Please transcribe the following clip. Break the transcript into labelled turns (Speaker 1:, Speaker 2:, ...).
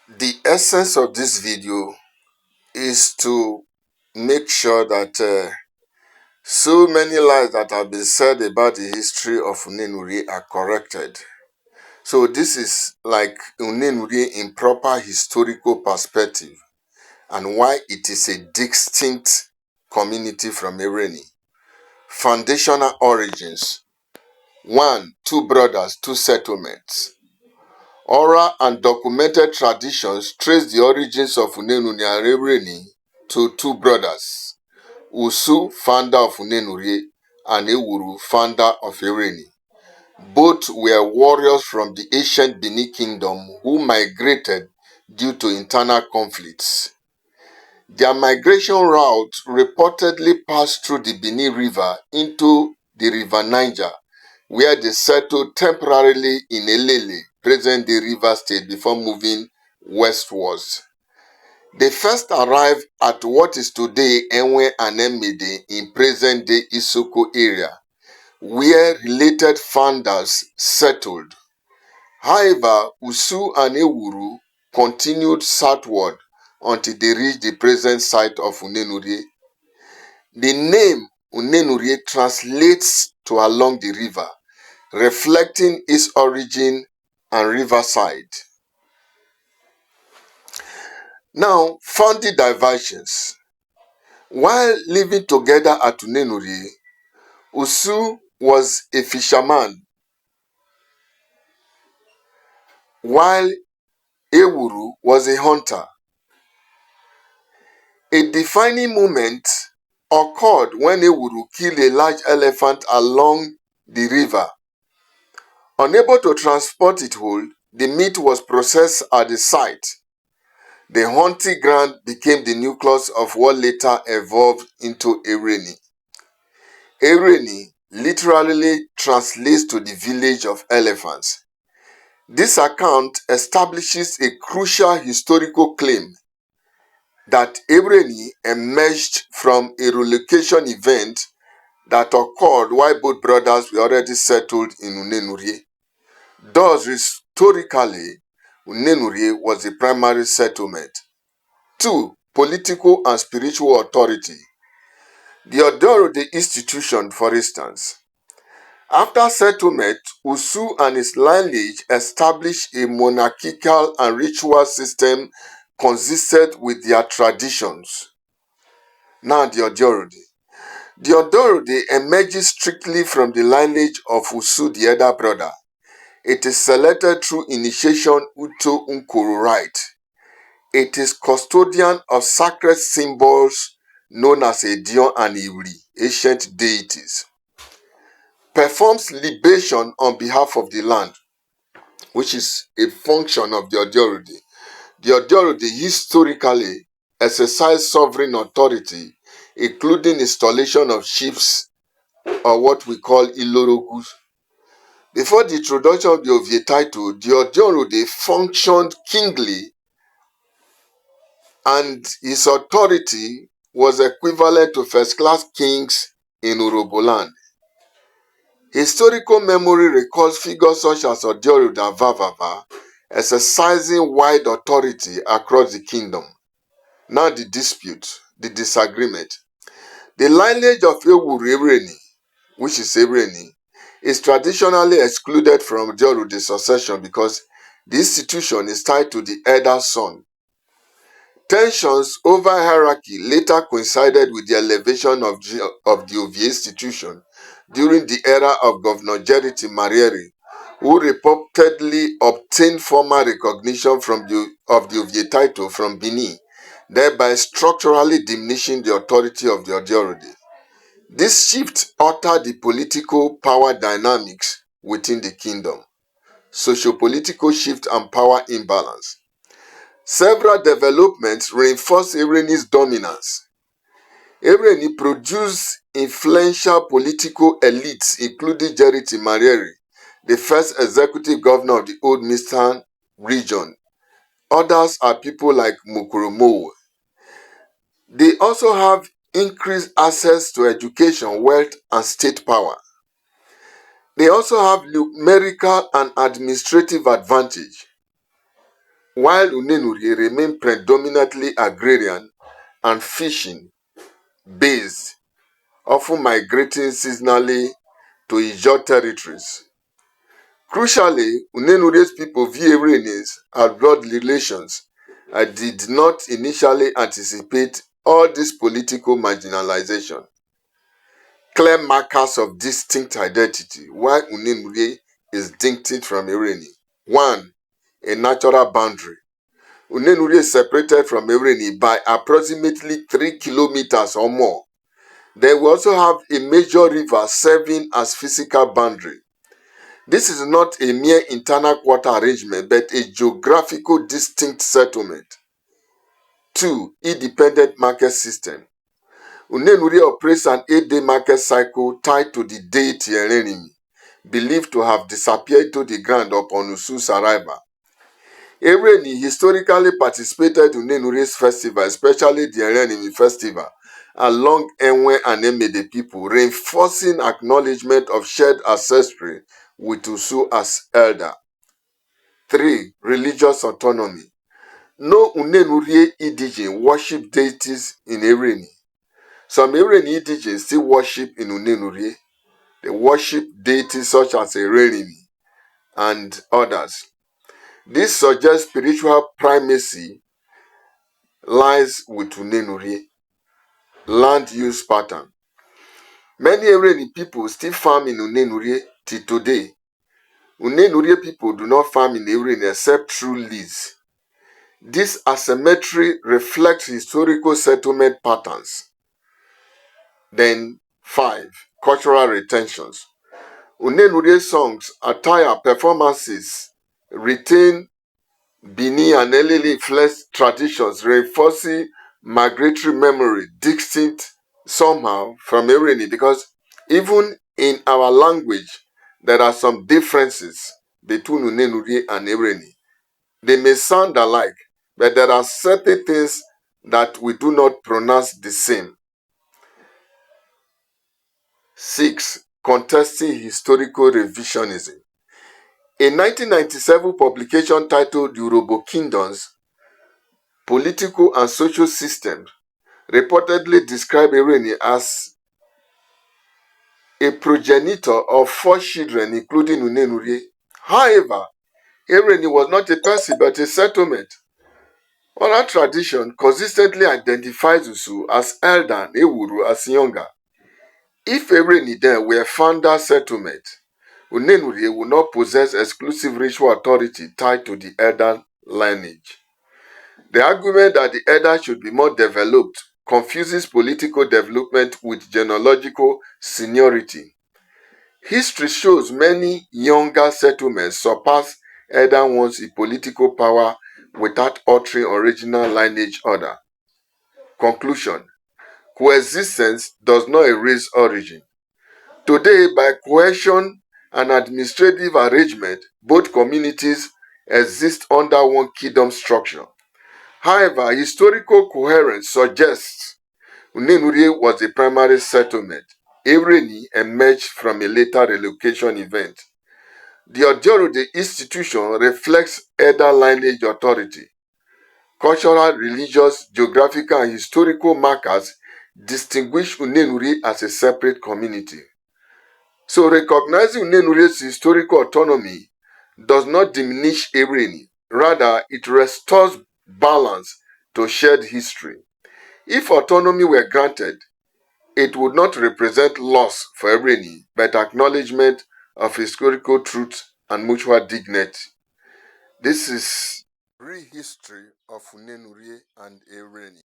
Speaker 1: The essence of this video is to make sure that so many lies that have been said about the history of Unenurhie are corrected. So this is like Unenurhie in proper historical perspective and why it is a distinct community from Evwreni. Foundational origins. 1. Two brothers, two settlements. Oral and documented traditions trace the origins of Unenurhie and Evwreni to two brothers, Usu, founder of Unenurhie, and Ewuru, founder of Evwreni. Both were warriors from the ancient Benin kingdom who migrated due to internal conflicts. Their migration route reportedly passed through the Benin River into the River Niger, where they settled temporarily in Elele, present-day River State, before moving westwards. They first arrived at what is today Enwe and Emede in present-day Isoko area, where related founders settled. However, Usu and Ewuru continued southward until they reached the present site of Unenurhie. The name Unenurhie translates to along the river, reflecting its origin and riverside. Now, family diversions. While living together at Unenurhie, Usu was a fisherman, while Ewuru was a hunter. A defining moment occurred when Ewuru killed a large elephant along the river. Unable to transport it whole, the meat was processed at the site. The hunting ground became the nucleus of what later evolved into Evwreni. Evwreni literally translates to the village of elephants. This account establishes a crucial historical claim that Evwreni emerged from a relocation event that occurred while both brothers were already settled in Unenurhie. Thus, historically, Unenurhie was the primary settlement. 2. Political and spiritual authority. The Odorode institution, for instance. After settlement, Usu and his lineage established a monarchical and ritual system consistent with their traditions. Now, the Odorode. The Odorode emerges strictly from the lineage of Usu, the elder brother. It is selected through initiation Uto Nkuru rite. It is custodian of sacred symbols known as Edion and Iwri, ancient deities. Performs libation on behalf of the land, which is a function of the Odorode. The Odorode historically exercised sovereign authority, including installation of chiefs, or what we call Ilorogus. Before the introduction of the Ovie title, the Odorode functioned kingly, and his authority was equivalent to first-class kings in Uroboland. Historical memory recalls figures such as Odorode and Vavava exercising wide authority across the kingdom. Now the dispute, the disagreement. The lineage of Evwreni, which is Evwreni, is traditionally excluded from Odorode succession because the institution is tied to the elder son. Tensions over hierarchy later coincided with the elevation of the Ovie institution during the era of Governor Jerry Marieri, who reportedly obtained formal recognition of the Ovie title from Benin, thereby structurally diminishing the authority of the Odorode. This shift altered the political power dynamics within the kingdom. Sociopolitical shift and power imbalance. Several developments reinforced Evwreni's dominance. Evwreni produced influential political elites, including Jerry Marieri, the first executive governor of the Old Eastern region. Others are people like Mukoromowo. They also have increased access to education, wealth, and state power. They also have numerical and administrative advantage. while Unenurhie remained predominantly agrarian and fishing based, often migrating seasonally to Ijaw territories. Crucially, Unenurhie's people view Evwreni as blood relations and did not initially anticipate all this political marginalization. Clear markers of distinct identity. Why Unenurhie is distinct from Evwreni. 1. A natural boundary. Unenurhie is separated from Evwreni by approximately 3 kilometers or more. Then we also have a major river serving as physical boundary. This is not a mere internal quarter arrangement, but a geographical distinct settlement. 2. Independent market system. Unenurhie operates an 8-day market cycle tied to the deity Evwreni, believed to have disappeared to the ground upon Usu's arrival. Evwreni historically participated in Unenurhie's festival, especially the Evwreni festival, along Enwe and Emede people, reinforcing acknowledgement of shared ancestry with Usu as elder. 3. Religious autonomy. No Unenurhie indigene worship deities in Evwreni. Some Evwreni indigenes still worship in Unenurhie. They worship deities such as Evwreni and others. This suggests spiritual primacy lies with Unenurhie. Land use pattern. Many Evwreni people still farm in Unenurhie till today. Unenurhie people do not farm in Evwreni except through lease. This asymmetry reflects historical settlement patterns. Then 5. Cultural retentions. Unenurhie songs, attire, performances retain Bini and Elili influenced traditions, reinforcing migratory memory distinct somehow from Evwreni, because even in our language, there are some differences between Unenurhie and Evwreni. They may sound alike, but there are certain things that we do not pronounce the same. 6. Contesting historical revisionism. A 1997 publication titled Yoruba Kingdoms, Political and Social Systems reportedly described Evwreni as a progenitor of 4 children, including Unenurhie. However, Evwreni was not a person but a settlement. Oral tradition consistently identifies Usu as elder and Ewuru as younger. If Evwreni then were founder settlement, Unenurhie would not possess exclusive ritual authority tied to the elder lineage. The argument that the elder should be more developed confuses political development with genealogical seniority. History shows many younger settlements surpass elder ones in political power without altering original lineage order. Conclusion: coexistence does not erase origin. Today, by cohesion and administrative arrangement, both communities exist under one kingdom structure. However, historical coherence suggests Unenurhie was the primary settlement. Evwreni emerged from a later relocation event. The Odiorode institution reflects elder lineage authority. Cultural, religious, geographical, and historical markers distinguish Unenurhie as a separate community. So recognizing Unenurhie's historical autonomy does not diminish Evwreni. Rather, it restores balance to shared history. If autonomy were granted, it would not represent loss for Evwreni, but acknowledgement of historical truth and mutual dignity. This is real history of Unenurhie and Evwreni.